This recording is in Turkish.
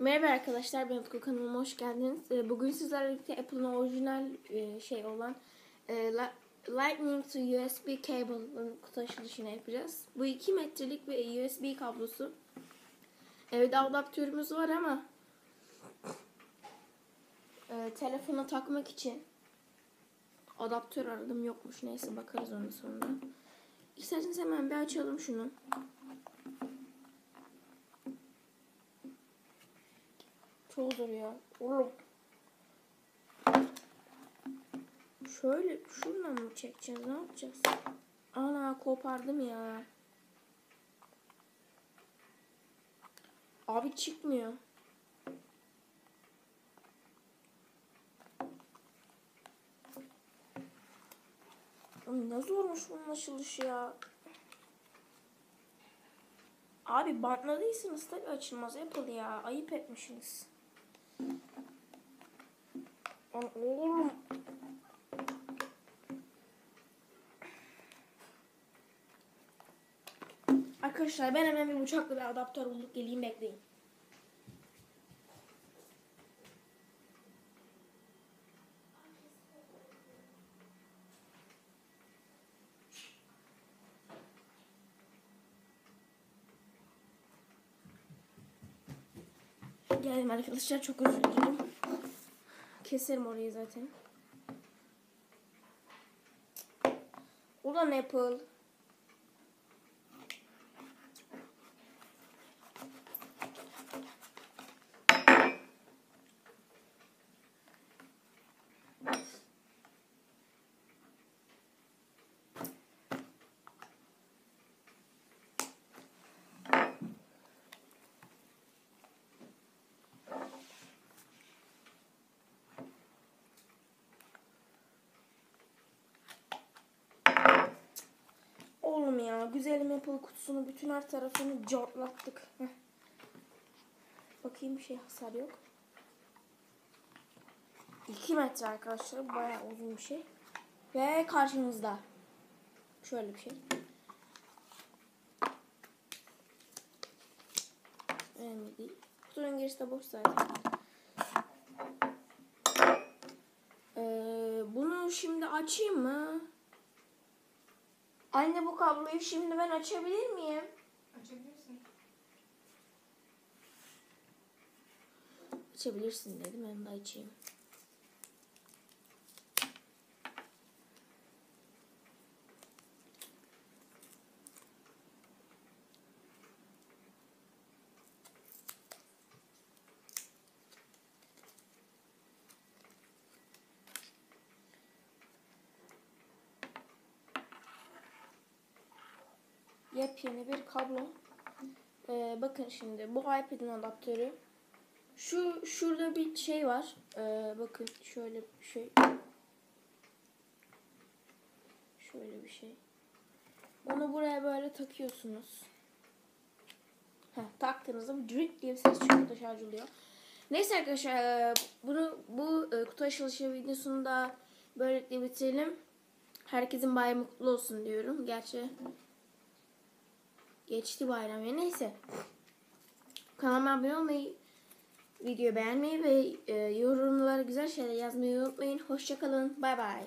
Merhaba arkadaşlar, ben Utku, kanalıma hoş geldiniz. Bugün sizlerle birlikte Apple'ın orijinal olan Lightning to USB cable'ın kutu açılışını yapacağız. Bu 2 metrelik bir USB kablosu. Evde adaptörümüz var ama telefona takmak için adaptör aradım, yokmuş. Neyse, bakarız onun sonra. İsterseniz hemen bir açalım şunu. Çok zor ya. Oğlum. Şöyle şuradan mı çekeceğiz? Ne yapacağız? Ana, kopardım ya. Abi çıkmıyor. Ne zormuş bunun açılışı ya. Abi bantladıysanız tabii açılmaz. Apple ya. Ayıp etmişsiniz. Oğlum. Arkadaşlar, ben hemen bir bıçakla bir adaptör bulup geleyim, bekleyin. Geldim arkadaşlar, çok özür dilerim. Keserim orayı zaten. Ulan Apple. Oğlum ya, güzelim Apple kutusunu bütün her tarafını cortlattık. Bakayım, bir şey, hasar yok. 2 metre arkadaşlar, bayağı uzun bir şey. Ve karşınızda şöyle bir şey. Önemli değil. Kutunun gerisi de boş zaten. Bunu şimdi açayım mı? Anne, bu kabloyu şimdi ben açabilir miyim? Açabilirsin. Açabilirsin dedim, ben de açayım. Yepyeni bir kablo. Bakın şimdi, bu iPad'in adaptörü. Şurada bir şey var. Bakın şöyle bir şey. Şöyle bir şey. Onu buraya böyle takıyorsunuz. Taktığınızda drip diye bir ses çıkıyor da şarj oluyor. Neyse arkadaşlar, bu kutu açılışı videosunu da böylelikle bitirelim. Herkesin bayramı kutlu olsun diyorum. Gerçi geçti bayram ya, neyse. Kanalıma abone olmayı, videoyu beğenmeyi ve yorumlara güzel şeyler yazmayı unutmayın. Hoşça kalın. Bay bay.